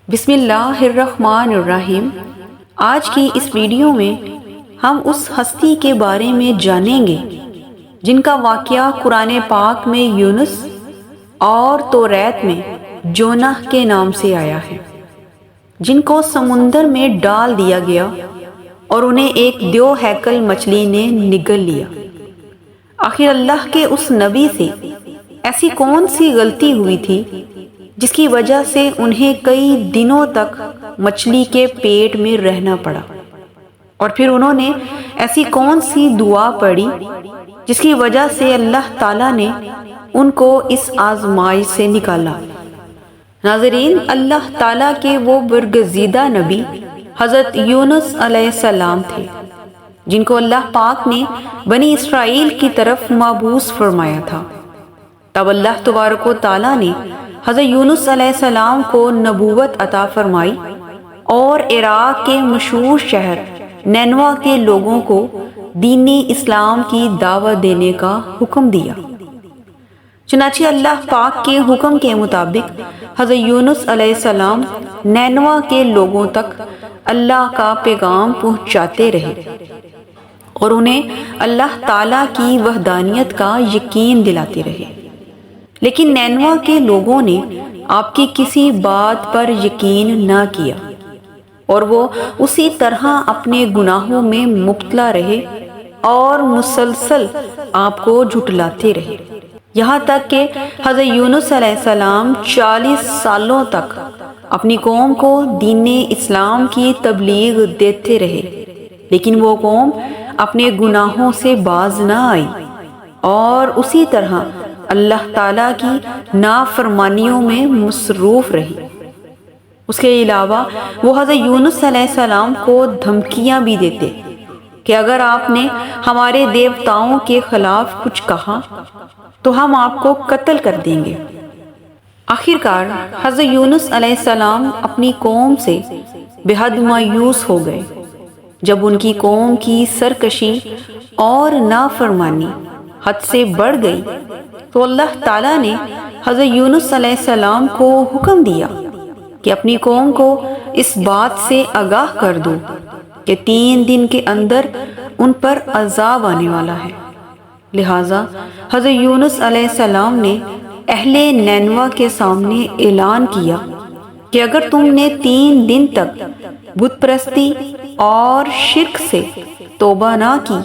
بسم اللہ الرحمن الرحیم۔ آج کی اس ویڈیو میں ہم اس ہستی کے بارے میں جانیں گے جن کا واقعہ قرآن پاک میں یونس اور توریت میں جونہ کے نام سے آیا ہے، جن کو سمندر میں ڈال دیا گیا اور انہیں ایک دیو ہیکل مچھلی نے نگل لیا۔ آخر اللہ کے اس نبی سے ایسی کون سی غلطی ہوئی تھی جس کی وجہ سے انہیں کئی دنوں تک مچھلی کے پیٹ میں رہنا پڑا، اور پھر انہوں نے ایسی کون سی دعا پڑھی جس کی وجہ سے اللہ تعالیٰ نے ان کو اس آزمائش سے نکالا۔ ناظرین، اللہ تعالیٰ کے وہ برگزیدہ نبی حضرت یونس علیہ السلام تھے جن کو اللہ پاک نے بنی اسرائیل کی طرف مبعوث فرمایا تھا۔ تب اللہ تبارک و تعالیٰ نے حضرت یونس علیہ السلام کو نبوت عطا فرمائی اور عراق کے مشہور شہر نینوا کے لوگوں کو دین اسلام کی دعوت دینے کا حکم دیا۔ چنانچہ اللہ پاک کے حکم کے مطابق حضرت یونس علیہ السلام نینوا کے لوگوں تک اللہ کا پیغام پہنچاتے رہے اور انہیں اللہ تعالیٰ کی وحدانیت کا یقین دلاتے رہے، لیکن نینوا کے لوگوں نے آپ کی کسی بات پر یقین نہ کیا اور وہ اسی طرح اپنے گناہوں میں مبتلا رہے اور مسلسل آپ کو جھٹلاتے رہے، یہاں تک کہ حضرت یونس علیہ السلام 40 سالوں تک اپنی قوم کو دین اسلام کی تبلیغ دیتے رہے، لیکن وہ قوم اپنے گناہوں سے باز نہ آئی اور اسی طرح اللہ تعالیٰ کی نافرمانیوں میں مصروف رہی۔ اس کے علاوہ وہ حضرت یونس علیہ السلام کو دھمکیاں بھی دیتے کہ اگر آپ نے ہمارے دیوتاؤں کے خلاف کچھ کہا تو ہم آپ کو قتل کر دیں گے۔ آخرکار حضرت یونس علیہ السلام اپنی قوم سے بے حد مایوس ہو گئے۔ جب ان کی قوم کی سرکشی اور نافرمانی حد سے بڑھ گئی تو اللہ تعالیٰ نے حضرت یونس علیہ السلام کو حکم دیا کہ اپنی قوم کو اس بات سے آگاہ کر دو کہ 3 دن کے اندر ان پر عذاب آنے والا ہے۔ لہٰذا حضرت یونس علیہ السلام نے اہل نینوا کے سامنے اعلان کیا کہ اگر تم نے 3 دن تک بت پرستی اور شرک سے توبہ نہ کی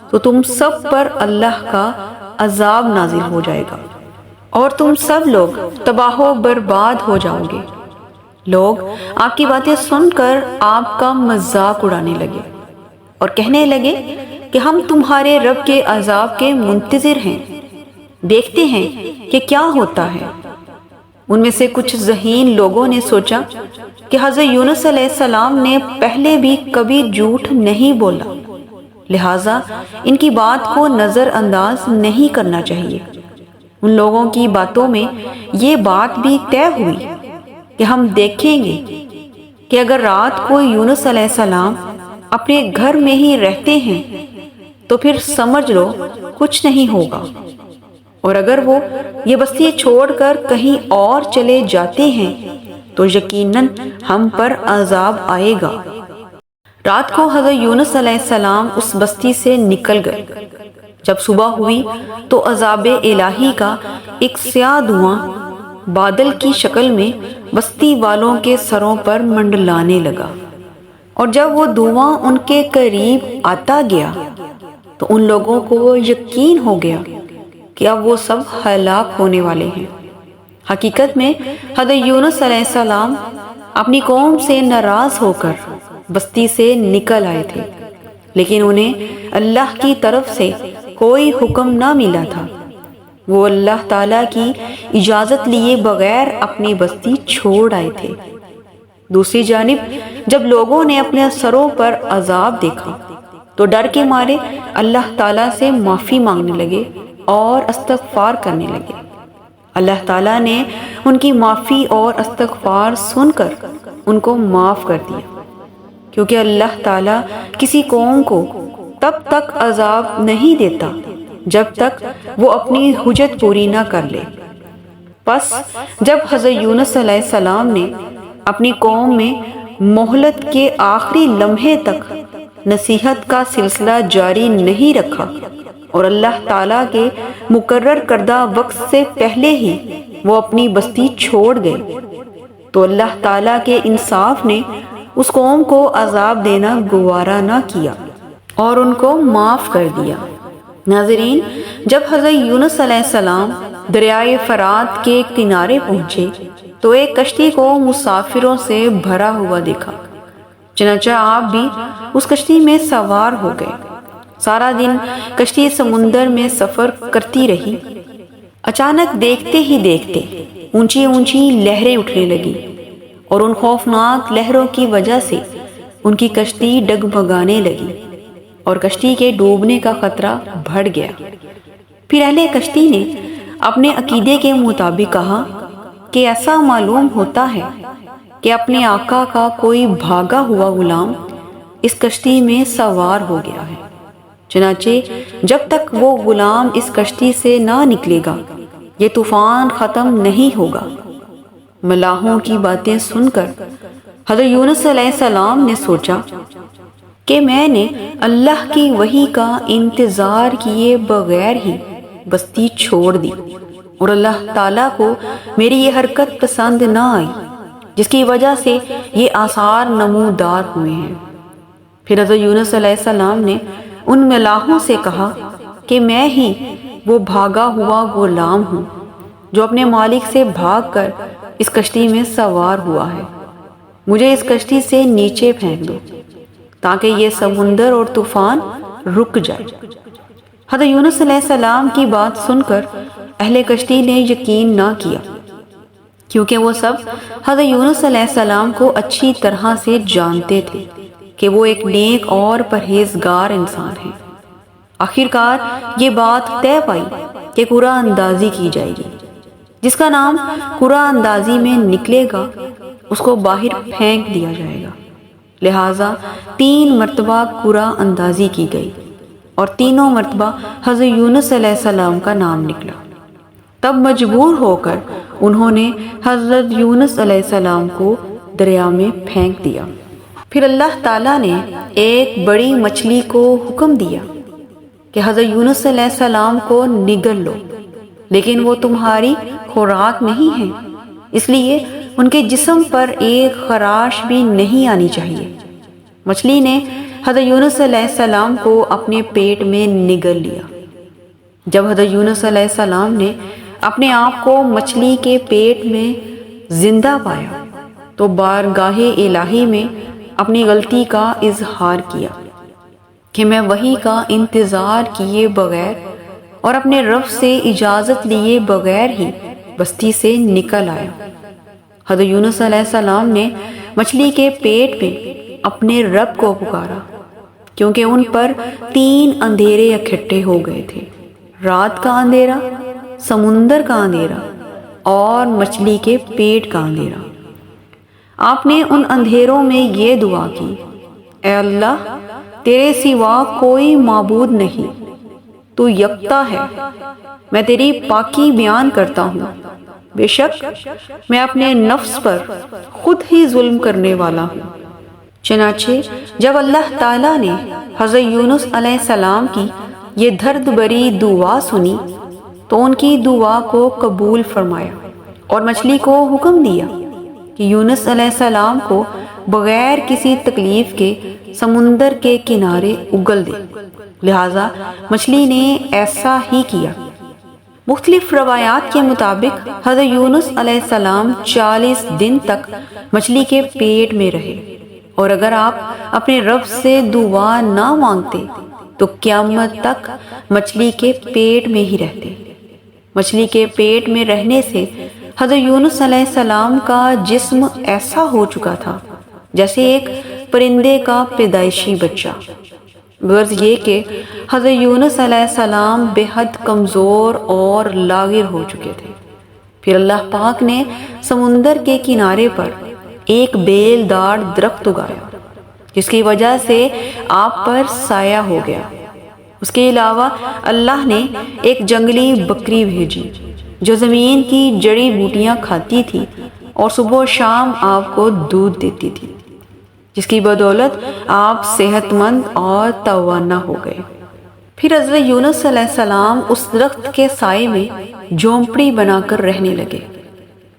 تو تم سب پر اللہ کا عذاب نازل ہو جائے گا اور تم سب لوگ تباہ و برباد ہو جاؤ گے۔ لوگ آپ کی باتیں سن کر آپ کا مذاق اڑانے لگے اور کہنے لگے کہ ہم تمہارے رب کے عذاب کے منتظر ہیں، دیکھتے ہیں کہ کیا ہوتا ہے۔ ان میں سے کچھ ذہین لوگوں نے سوچا کہ حضرت یونس علیہ السلام نے پہلے بھی کبھی جھوٹ نہیں بولا، لہٰذا ان کی بات کو نظر انداز نہیں کرنا چاہیے۔ ان لوگوں کی باتوں میں یہ بات بھی طے ہوئی کہ ہم دیکھیں گے کہ اگر رات کو یونس علیہ السلام اپنے گھر میں ہی رہتے ہیں تو پھر سمجھ لو کچھ نہیں ہوگا، اور اگر وہ یہ بستی چھوڑ کر کہیں اور چلے جاتے ہیں تو یقیناً ہم پر عذاب آئے گا۔ رات کو حضرت یونس علیہ السلام اس بستی سے نکل گئے۔ جب صبح ہوئی تو عذاب الہی کا ایک سیاہ دھواں بادل کی شکل میں بستی والوں کے سروں پر منڈلانے لگا، اور جب وہ دھواں ان کے قریب آتا گیا تو ان لوگوں کو یقین ہو گیا کہ اب وہ سب ہلاک ہونے والے ہیں۔ حقیقت میں حضرت یونس علیہ السلام اپنی قوم سے ناراض ہو کر بستی سے نکل آئے تھے، لیکن انہیں اللہ کی طرف سے کوئی حکم نہ ملا تھا۔ وہ اللہ تعالیٰ کی اجازت لیے بغیر اپنی بستی چھوڑ آئے تھے۔ دوسری جانب جب لوگوں نے اپنے سروں پر عذاب دیکھا تو ڈر کے مارے اللہ تعالیٰ سے معافی مانگنے لگے اور استغفار کرنے لگے۔ اللہ تعالیٰ نے ان کی معافی اور استغفار سن کر ان کو معاف کر دیا، کیونکہ اللہ تعالیٰ کسی قوم کو تب تک عذاب نہیں دیتا جب تک وہ اپنی حجت پوری نہ کر لے۔ پس جب حضرت یونس علیہ السلام نے اپنی قوم میں مہلت کے آخری لمحے تک نصیحت کا سلسلہ جاری نہیں رکھا اور اللہ تعالیٰ کے مقرر کردہ وقت سے پہلے ہی وہ اپنی بستی چھوڑ گئے، تو اللہ تعالیٰ کے انصاف نے اس قوم کو عذاب دینا گوارا نہ کیا اور ان کو معاف کر دیا۔ ناظرین، جب حضرت یونس علیہ السلام دریائے فرات کے کنارے پہنچے تو ایک کشتی کو مسافروں سے بھرا ہوا دیکھا۔ چنانچہ آپ بھی اس کشتی میں سوار ہو گئے۔ سارا دن کشتی سمندر میں سفر کرتی رہی۔ اچانک دیکھتے ہی دیکھتے اونچی اونچی لہریں اٹھنے لگی اور ان خوفناک لہروں کی وجہ سے ان کی کشتی ڈگمگانے لگی اور کشتی کے ڈوبنے کا خطرہ بڑھ گیا۔ پھر اہل کشتی نے اپنے عقیدے کے مطابق کہا کہ ایسا معلوم ہوتا ہے کہ اپنے آقا کا کوئی بھاگا ہوا غلام اس کشتی میں سوار ہو گیا ہے، چنانچہ جب تک وہ غلام اس کشتی سے نہ نکلے گا یہ طوفان ختم نہیں ہوگا۔ ملاحوں کی باتیں سن کر حضرت یونس علیہ السلام نے سوچا کہ میں نے اللہ کی وحی کا انتظار کیے بغیر ہی بستی چھوڑ دی اور اللہ تعالیٰ کو میری یہ حرکت پسند نہ آئی جس کی وجہ سے یہ آثار نمودار ہوئے ہیں۔ پھر حضرت یونس علیہ السلام نے ان ملاحوں سے کہا کہ میں ہی وہ بھاگا ہوا غلام ہوں جو اپنے مالک سے بھاگ کر اس کشتی میں سوار ہوا ہے، مجھے اس کشتی سے نیچے پھینک دو تاکہ یہ سمندر اور طوفان رک جائے۔ حضرت یونس علیہ السلام کی بات سن کر اہل کشتی نے یقین نہ کیا، کیونکہ وہ سب حضرت یونس علیہ السلام کو اچھی طرح سے جانتے تھے کہ وہ ایک نیک اور پرہیزگار انسان ہیں۔ آخرکار یہ بات طے پائی کہ قرآن اندازی کی جائے گی، جس کا نام قرآن اندازی میں نکلے گا اس کو باہر پھینک دیا جائے گا۔ لہٰذا 3 مرتبہ قرآن اندازی کی گئی اور تینوں مرتبہ حضرت یونس علیہ السلام کا نام نکلا۔ تب مجبور ہو کر انہوں نے حضرت یونس علیہ السلام کو دریا میں پھینک دیا۔ پھر اللہ تعالیٰ نے ایک بڑی مچھلی کو حکم دیا کہ حضرت یونس علیہ السلام کو نگل لو، لیکن وہ تمہاری خوراک نہیں ہے، اس لیے ان کے جسم پر ایک خراش بھی نہیں آنی چاہیے۔ مچھلی نے حضرت یونس علیہ السلام کو اپنے پیٹ میں نگل لیا۔ جب حضرت یونس علیہ السلام نے اپنے آپ کو مچھلی کے پیٹ میں زندہ پایا تو بارگاہ الہی میں اپنی غلطی کا اظہار کیا کہ میں وحی کا انتظار کیے بغیر اور اپنے رب سے اجازت لیے بغیر ہی بستی سے نکل آیا۔ حضرت یونس علیہ السلام نے مچھلی کے پیٹ میں اپنے رب کو پکارا کیونکہ ان پر 3 اندھیرے اکٹھے ہو گئے تھے، رات کا اندھیرا، سمندر کا اندھیرا اور مچھلی کے پیٹ کا اندھیرا۔ آپ نے ان اندھیروں میں یہ دعا کی، اے اللہ، تیرے سوا کوئی معبود نہیں، تو یکتا ہے، میں تیری پاکی بیان کرتا ہوں، بے شک میں اپنے نفس پر خود ہی ظلم کرنے والا ہوں۔ چنانچہ جب اللہ تعالیٰ نے حضرت یونس علیہ السلام کی یہ درد بری دعا سنی تو ان کی دعا کو قبول فرمایا اور مچھلی کو حکم دیا کہ یونس علیہ السلام کو بغیر کسی تکلیف کے سمندر کے کنارے اگل دے۔ لہٰذا مچھلی نے ایسا ہی کیا۔ مختلف روایات کے مطابق حضرت یونس علیہ السلام 40 دن تک مچھلی کے پیٹ میں رہے، اور اگر آپ اپنے رب سے دعا نہ مانگتے تو قیامت تک مچھلی کے پیٹ میں ہی رہتے۔ مچھلی کے پیٹ میں رہنے سے حضرت یونس علیہ السلام کا جسم ایسا ہو چکا تھا جیسے ایک پرندے کا پیدائشی بچہ۔ غرض یہ کہ حضرت یونس علیہ السلام بے حد کمزور اور لاغر ہو چکے تھے۔ پھر اللہ پاک نے سمندر کے کنارے پر ایک بیل دار درخت اگایا جس کی وجہ سے آپ پر سایہ ہو گیا۔ اس کے علاوہ اللہ نے ایک جنگلی بکری بھیجی جو زمین کی جڑی بوٹیاں کھاتی تھی اور صبح و شام آپ کو دودھ دیتی تھی، جس کی بدولت آپ صحت مند اور توانا ہو گئے۔ پھر حضرت یونس علیہ السلام اس درخت کے سائے میں جھونپڑی بنا کر رہنے لگے۔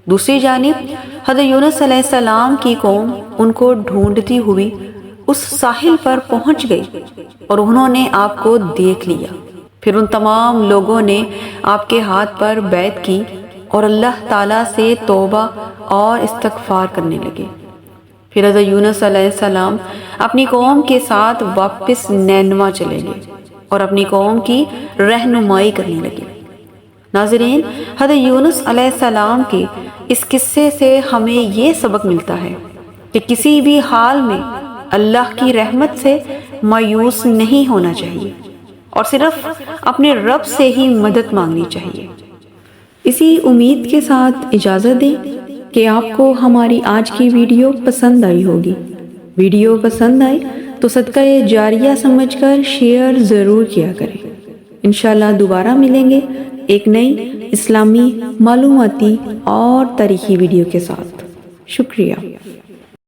دوسری جانب حضرت یونس علیہ السلام کی قوم ان کو ڈھونڈتی ہوئی اس ساحل پر پہنچ گئی اور انہوں نے آپ کو دیکھ لیا۔ پھر ان تمام لوگوں نے آپ کے ہاتھ پر بیعت کی اور اللہ تعالیٰ سے توبہ اور استغفار کرنے لگے۔ پھر حضرت یونس علیہ السلام اپنی قوم کے ساتھ واپس نینوا چلے گئے اور اپنی قوم کی رہنمائی کرنے لگے۔ ناظرین، حضرت یونس علیہ السلام کے اس قصے سے ہمیں یہ سبق ملتا ہے کہ کسی بھی حال میں اللہ کی رحمت سے مایوس نہیں ہونا چاہیے اور صرف اپنے رب سے ہی مدد مانگنی چاہیے۔ اسی امید کے ساتھ اجازت دیں کہ آپ کو ہماری آج کی ویڈیو پسند آئی ہوگی۔ ویڈیو پسند آئے تو صدقہ جاریہ سمجھ کر شیئر ضرور کیا کریں۔ انشاءاللہ دوبارہ ملیں گے ایک نئی اسلامی معلوماتی اور تاریخی ویڈیو کے ساتھ۔ شکریہ۔